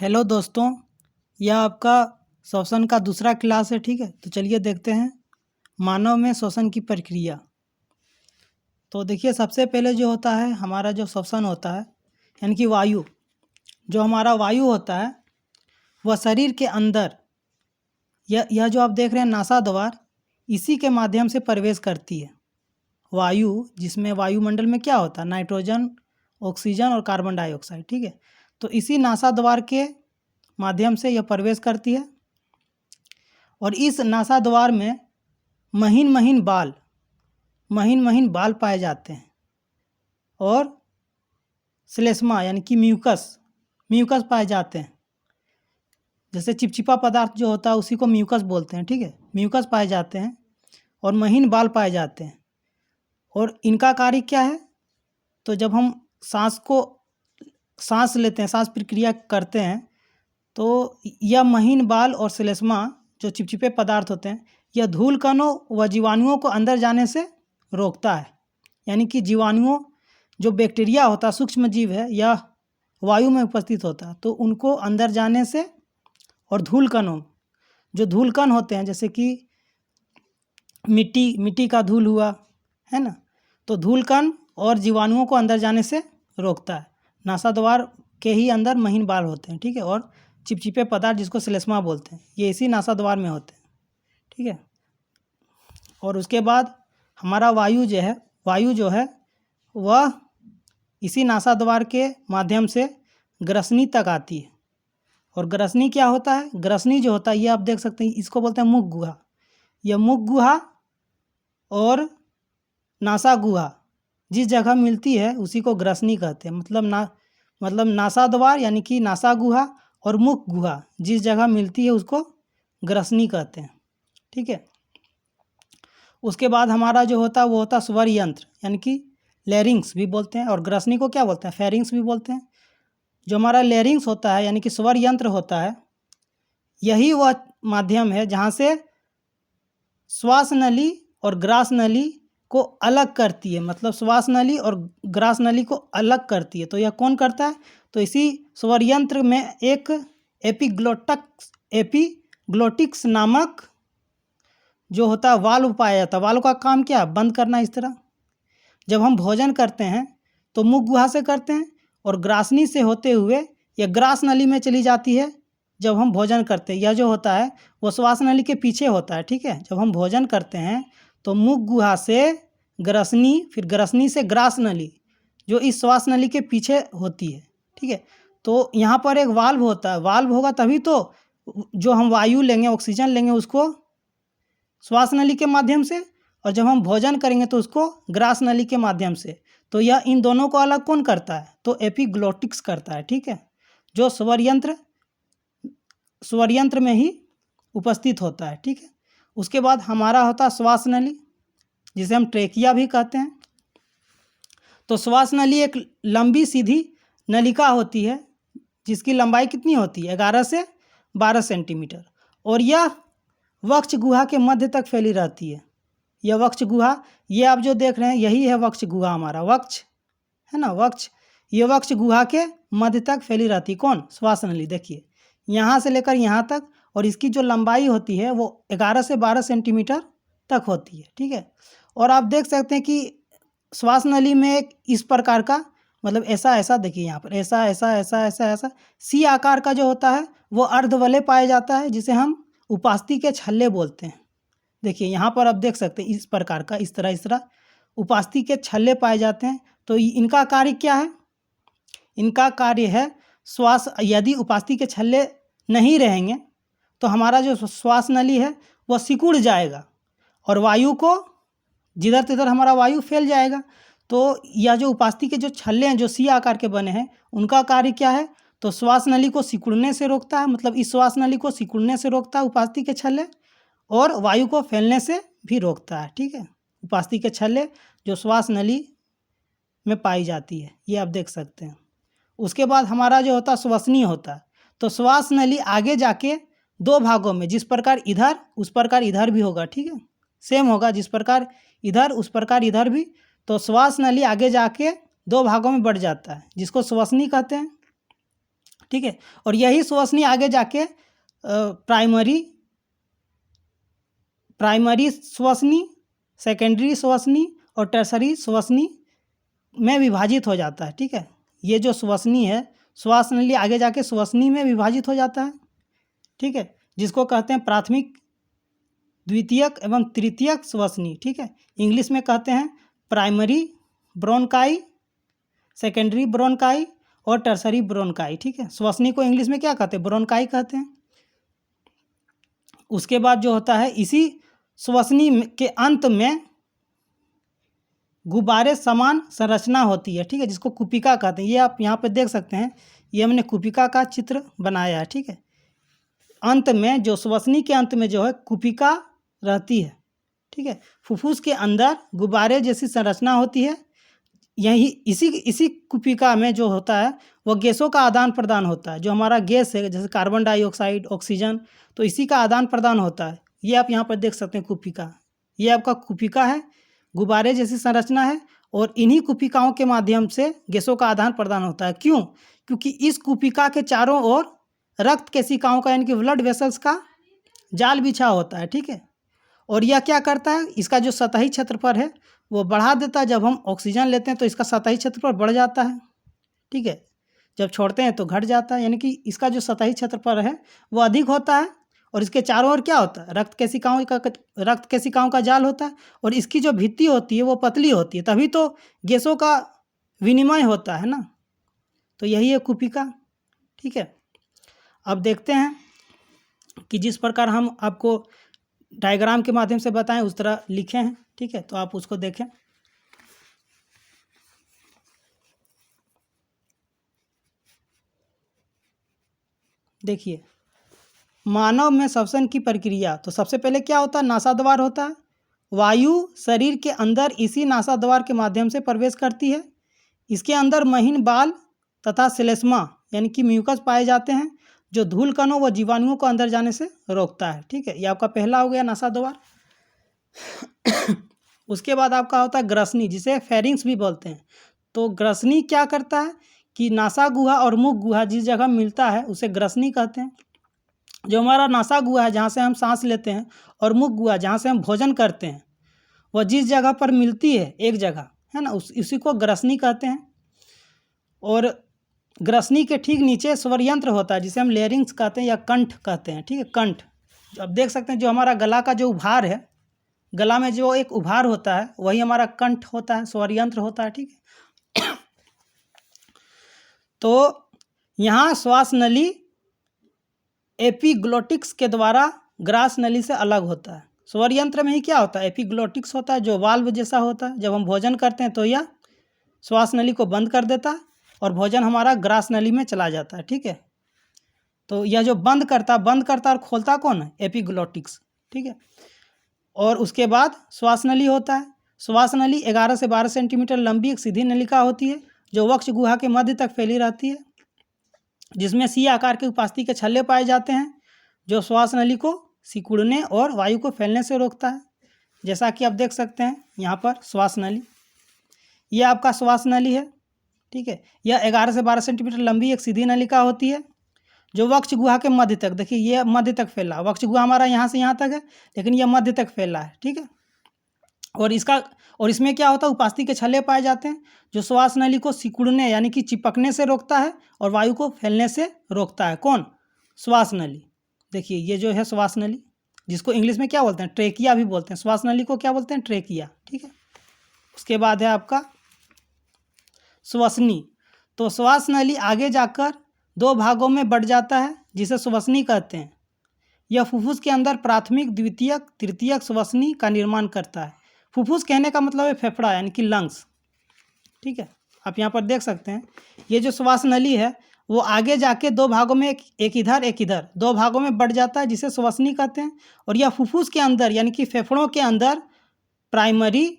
Hello दोस्तों, यह आपका श्वसन का दूसरा क्लास है। ठीक है, तो चलिए देखते हैं मानव में श्वसन की प्रक्रिया। तो देखिए, सबसे पहले जो होता है हमारा जो श्वसन होता है यानी कि वायु, जो हमारा वायु होता है वह शरीर के अंदर यह जो आप देख रहे हैं नासा द्वार, इसी के माध्यम से प्रवेश करती है वायु, जिसमें वायुमंडल में क्या होता है, नाइट्रोजन, ऑक्सीजन और कार्बन डाइऑक्साइड। ठीक है, तो इसी नासा द्वार के माध्यम से यह प्रवेश करती है और इस नासा द्वार में महीन महीन बाल पाए जाते हैं और श्लेष्मा यानी कि म्यूकस पाए जाते हैं। जैसे चिपचिपा पदार्थ जो होता है उसी को म्यूकस बोलते हैं। ठीक है, म्यूकस पाए जाते हैं और महीन बाल पाए जाते हैं। और इनका कार्य क्या है, तो जब हम सांस लेते हैं, सांस प्रक्रिया करते हैं, तो यह महीन बाल और श्लेष्मा जो चिपचिपे पदार्थ होते हैं, यह धूल कणों व जीवाणुओं को अंदर जाने से रोकता है। यानी कि जीवाणुओं, जो बैक्टीरिया होता है, सूक्ष्म जीव है, यह वायु में उपस्थित होता है, तो उनको अंदर जाने से, और धूल कणों, जो धूल कण होते हैं जैसे कि मिट्टी का धूल हुआ है ना, तो धूल कण और जीवाणुओं को अंदर जाने से रोकता है। नासा द्वार के ही अंदर महीन बाल होते हैं। ठीक है, और चिपचिपे पदार्थ जिसको श्लेष्मा बोलते हैं, ये इसी नासा द्वार में होते हैं। ठीक है, और उसके बाद हमारा वायु जो है वह इसी नासा द्वार के माध्यम से ग्रसनी तक आती है। और ग्रसनी क्या होता है, ग्रसनी जो होता है ये आप देख सकते हैं, इसको बोलते हैं मुख गुहा। यह मुख गुहा और नासा गुहा जिस जगह मिलती है उसी को ग्रसनी कहते हैं। मतलब नासा द्वार यानी कि नासा गुहा और मुख गुहा जिस जगह मिलती है उसको ग्रसनी कहते हैं। ठीक है, उसके बाद हमारा जो होता है वो होता है स्वर यंत्र यानी कि लैरिंग्स भी बोलते हैं, और ग्रसनी को क्या बोलते हैं, फेरिंग्स भी बोलते हैं। जो हमारा लैरिंग्स होता है यानी कि स्वर यंत्र होता है, यही वह माध्यम है जहाँ से श्वास नली और ग्रास नली को अलग करती है। मतलब श्वास नली और ग्रास नली को अलग करती है। तो यह कौन करता है, तो इसी स्वर यंत्र में एक एपिग्लोटिक्स नामक जो होता है वाल्व पाया जाता है। वाल्व का काम क्या है, बंद करना। इस तरह जब हम भोजन करते हैं तो मुख गुहा से करते हैं और ग्रासनी से होते हुए यह ग्रास नली में चली जाती है जब हम भोजन करते हैं। यह जो होता है वो श्वास नली के पीछे होता है। ठीक है, जब हम भोजन करते हैं तो मुख गुहा से ग्रसनी, फिर ग्रसनी से ग्रास नली जो इस श्वास नली के पीछे होती है। ठीक है, तो यहाँ पर एक वाल्व होता है। वाल्व होगा तभी तो जो हम वायु लेंगे, ऑक्सीजन लेंगे, उसको श्वास नली के माध्यम से, और जब हम भोजन करेंगे तो उसको ग्रास नली के माध्यम से। तो यह इन दोनों को अलग कौन करता है, तो एपिग्लोटिक्स करता है। ठीक है, जो स्वर यंत्र में ही उपस्थित होता है। ठीक है, उसके बाद हमारा होता है श्वास नली, जिसे हम ट्रेकिया भी कहते हैं। तो श्वास नली एक लंबी सीधी नलिका होती है जिसकी लंबाई कितनी होती है, 11 से 12 सेंटीमीटर, और यह वक्ष गुहा के मध्य तक फैली रहती है। यह वक्ष गुहा, ये आप जो देख रहे हैं यही है वक्ष गुहा, हमारा वक्ष है ना, वक्ष। ये वक्ष गुहा के मध्य तक फैली रहती है। कौन, श्वास नली। देखिए यहाँ से लेकर यहाँ तक, और इसकी जो लंबाई होती है वो 11 से 12 सेंटीमीटर तक होती है। ठीक है, और आप देख सकते हैं कि श्वास नली में एक इस प्रकार का, मतलब ऐसा देखिए यहाँ पर ऐसा सी आकार का जो होता है वो अर्धवलय पाया जाता है, जिसे हम उपास्थि के छल्ले बोलते हैं। देखिए यहाँ पर आप देख सकते हैं इस प्रकार का, इस तरह उपास्थि के छल्ले पाए जाते हैं। तो इनका कार्य क्या है, इनका कार्य है श्वास, यदि उपास्थि के छल्ले नहीं रहेंगे तो हमारा जो श्वास नली है वह सिकुड़ जाएगा और वायु को जिधर तिधर हमारा वायु फैल जाएगा। तो यह जो उपास्थि के जो छल्ले हैं जो सी आकार के बने हैं, उनका कार्य क्या है, तो श्वास नली को सिकुड़ने से रोकता है। मतलब इस श्वास नली को सिकुड़ने से रोकता है उपास्थि के छल्ले, और वायु को फैलने से भी रोकता है। ठीक है, उपास्थि के छल्ले जो श्वास नली में पाई जाती है, ये आप देख सकते हैं। उसके बाद हमारा जो होता है श्वसनी होता है। तो श्वास नली आगे जाके दो भागों में, जिस प्रकार इधर उस प्रकार इधर भी होगा। ठीक है, सेम होगा, जिस प्रकार इधर उस प्रकार इधर भी। तो श्वास नली आगे जाके दो भागों में बढ़ जाता है, जिसको श्वसनी कहते हैं। ठीक है। और यही श्वसनी आगे जाके प्राइमरी श्वसनी, सेकेंडरी श्वसनी और टर्सरी श्वसनी में विभाजित हो जाता है। ठीक है, ये जो श्वसनी है, श्वास नली आगे जाके श्वसनी में विभाजित हो जाता है। ठीक है, जिसको कहते हैं प्राथमिक, द्वितीयक एवं तृतीयक श्वसनी। ठीक है, इंग्लिश में कहते हैं प्राइमरी ब्रोंकाई, सेकेंडरी ब्रोंकाई और टर्सरी ब्रोंकाई। ठीक है, श्वसनी को इंग्लिश में क्या कहते हैं? ब्रोंकाई कहते हैं। उसके बाद जो होता है, इसी श्वसनी के अंत में गुब्बारे समान संरचना होती है। ठीक है, जिसको कुपिका कहते हैं। ये आप यहाँ पे देख सकते हैं, ये हमने कुपिका का चित्र बनाया है। ठीक है, अंत में जो श्वसनी के अंत में जो है कुपिका रहती है। ठीक है, फुफ्फुस के अंदर गुब्बारे जैसी संरचना होती है। यही इसी कुपिका में जो होता है वो गैसों का आदान प्रदान होता है। जो हमारा गैस है, जैसे कार्बन डाइऑक्साइड, ऑक्सीजन, तो इसी का आदान प्रदान होता है। ये आप यहाँ पर देख सकते हैं कुपिका, ये आपका कुपिका है, गुब्बारे जैसी संरचना है और इन्हीं कुपिकाओं के माध्यम से गैसों का आदान प्रदान होता है। क्यों? क्योंकि इस कुपिका के चारों ओर रक्त केशिकाओं का यानी कि ब्लड वेसल्स का जाल बिछा होता है। ठीक है, और यह क्या करता है, इसका जो सतही क्षेत्रफल है वो बढ़ा देता है। जब हम ऑक्सीजन लेते हैं तो इसका सतही क्षेत्रफल बढ़ जाता है। ठीक है, जब छोड़ते हैं तो घट जाता है, यानी कि इसका जो सतही क्षेत्रफल है वो अधिक होता है। और इसके चारों ओर क्या होता है, रक्त केशिकाओं का जाल होता है और इसकी जो भित्ति होती है वो पतली होती है, तभी तो गैसों का विनिमय होता है ना। तो यही है कुपिका। ठीक है, अब देखते हैं कि जिस प्रकार हम आपको डायग्राम के माध्यम से बताएं उस तरह लिखे हैं। ठीक है, तो आप उसको देखें। देखिए, मानव में श्वसन की प्रक्रिया, तो सबसे पहले क्या होता है, नासाद्वार होता है। वायु शरीर के अंदर इसी नासाद्वार के माध्यम से प्रवेश करती है। इसके अंदर महीन बाल तथा श्लेष्मा यानी कि म्यूकस पाए जाते हैं, जो धूल कणों व जीवाणुओं को अंदर जाने से रोकता है। ठीक है, ये आपका पहला हो गया नासाद्वार। उसके बाद आपका होता है ग्रसनी, जिसे फेरिंग्स भी बोलते हैं। तो ग्रसनी क्या करता है कि नासा गुहा और मुख गुहा जिस जगह मिलता है उसे ग्रसनी कहते हैं। जो हमारा नासा गुहा है, जहाँ से हम सांस लेते हैं, और मुख गुहा जहाँ से हम भोजन करते हैं, वह जिस जगह पर मिलती है एक जगह, है ना, उसी को ग्रसनी कहते हैं। और ग्रसनी के ठीक नीचे स्वर यंत्र होता है, जिसे हम लेरिंग्स कहते हैं या कंठ कहते हैं। ठीक है, कंठ, अब देख सकते हैं जो हमारा गला का जो उभार है, गला में जो एक उभार होता है वही हमारा कंठ होता है, स्वर यंत्र होता है। ठीक है, तो यहाँ श्वास नली एपिग्लोटिक्स के द्वारा ग्रास नली से अलग होता है। स्वर यंत्र में ही क्या होता है, एपिग्लोटिक्स होता है, जो वाल्व जैसा होता है। जब हम भोजन करते हैं तो यह श्वास नली को बंद कर देता है और भोजन हमारा ग्रास नली में चला जाता है। ठीक है, तो यह जो बंद करता और खोलता कौन है, एपिग्लोटिक्स। ठीक है, और उसके बाद श्वास नली होता है। श्वास नली 11 से 12 सेंटीमीटर लंबी एक सीधी नलिका होती है, जो वक्ष गुहा के मध्य तक फैली रहती है, जिसमें सी आकार के उपास्थि के छल्ले पाए जाते हैं, जो श्वास नली को सिकुड़ने और वायु को फैलने से रोकता है। जैसा कि आप देख सकते हैं यहाँ पर श्वास नली, यह आपका श्वास नली है। ठीक है, यह 11 से 12 सेंटीमीटर लंबी एक सीधी नलिका होती है, जो वक्ष गुहा के मध्य तक, देखिए ये मध्य तक फैला, वक्ष गुहा हमारा यहाँ से यहाँ तक है, लेकिन यह मध्य तक फैला है। ठीक है, और इसमें क्या होता है, उपास्थि के छल्ले पाए जाते हैं, जो श्वास नली को सिकुड़ने यानी कि चिपकने से रोकता है और वायु को फैलने से रोकता है। कौन, श्वास नली। देखिए ये जो है श्वास नली, जिसको इंग्लिश में क्या बोलते हैं, ट्रेकिया भी बोलते हैं। श्वास नली को क्या बोलते हैं, ट्रेकिया। ठीक है, उसके बाद है आपका श्वसनी। तो श्वास नली आगे जाकर 2 भागों में बढ़ जाता है, जिसे श्वसनी कहते हैं। यह फुफ्फुस के अंदर प्राथमिक, द्वितीयक, तृतीयक श्वसनी का निर्माण करता है। फुफ्फुस कहने का मतलब है फेफड़ा यानी कि लंग्स। ठीक है, आप यहाँ पर देख सकते हैं ये जो श्वास नली है वो आगे जाके 2 भागों में, एक इधर एक इधर, 2 भागों में बढ़ जाता है, जिसे श्वसनी कहते हैं। और यह फुफ्फुस के अंदर यानी कि फेफड़ों के अंदर प्राइमरी,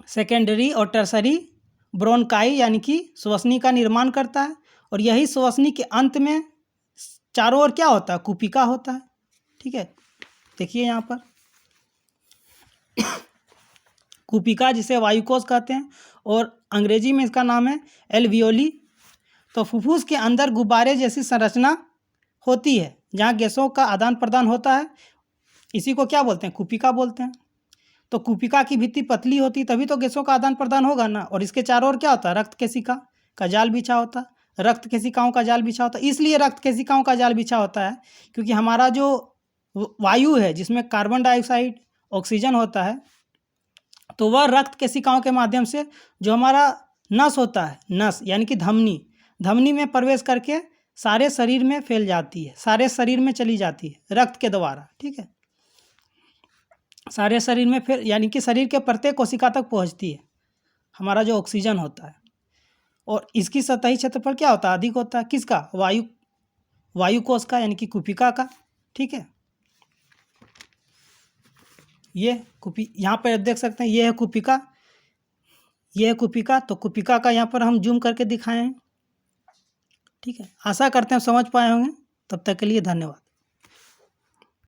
सेकेंडरी और टर्सरी ब्रोंकाई यानी कि श्वसनी का निर्माण करता है। और यही श्वसनी के अंत में चारों ओर क्या होता है, कुपिका होता है। ठीक है, देखिए यहाँ पर कुपिका, जिसे वायुकोश कहते हैं, और अंग्रेजी में इसका नाम है एल्वियोली। तो फुफ्फुस के अंदर गुब्बारे जैसी संरचना होती है जहाँ गैसों का आदान प्रदान होता है। इसी को क्या बोलते हैं? कुपिका बोलते हैं। तो कुपिका की भित्ति पतली होती तभी तो गैसों का आदान प्रदान होगा ना। और इसके चारों ओर क्या होता है? रक्त केशिका का जाल बिछा होता है। रक्त केशिकाओं का जाल बिछा होता है। इसलिए रक्त केशिकाओं का जाल बिछा होता है क्योंकि हमारा जो वायु है जिसमें कार्बन डाइऑक्साइड, ऑक्सीजन होता है, तो वह रक्त केशिकाओं के माध्यम से जो हमारा नस होता है, नस यानी कि धमनी में प्रवेश करके सारे शरीर में फैल जाती है, सारे शरीर में चली जाती है रक्त के द्वारा। ठीक है, सारे शरीर में फिर यानी कि शरीर के प्रत्येक कोशिका तक पहुंचती है हमारा जो ऑक्सीजन होता है। और इसकी सतही क्षेत्रफल क्या होता है? अधिक होता है। किसका? वायु कोश का यानी कि कुपिका का। ठीक है, ये यहाँ पर देख सकते हैं, ये है कुपिका, ये है कुपिका। तो कुपिका का यहाँ पर हम जूम करके दिखाए हैं। ठीक है, आशा करते हैं समझ पाए होंगे। तब तक के लिए धन्यवाद।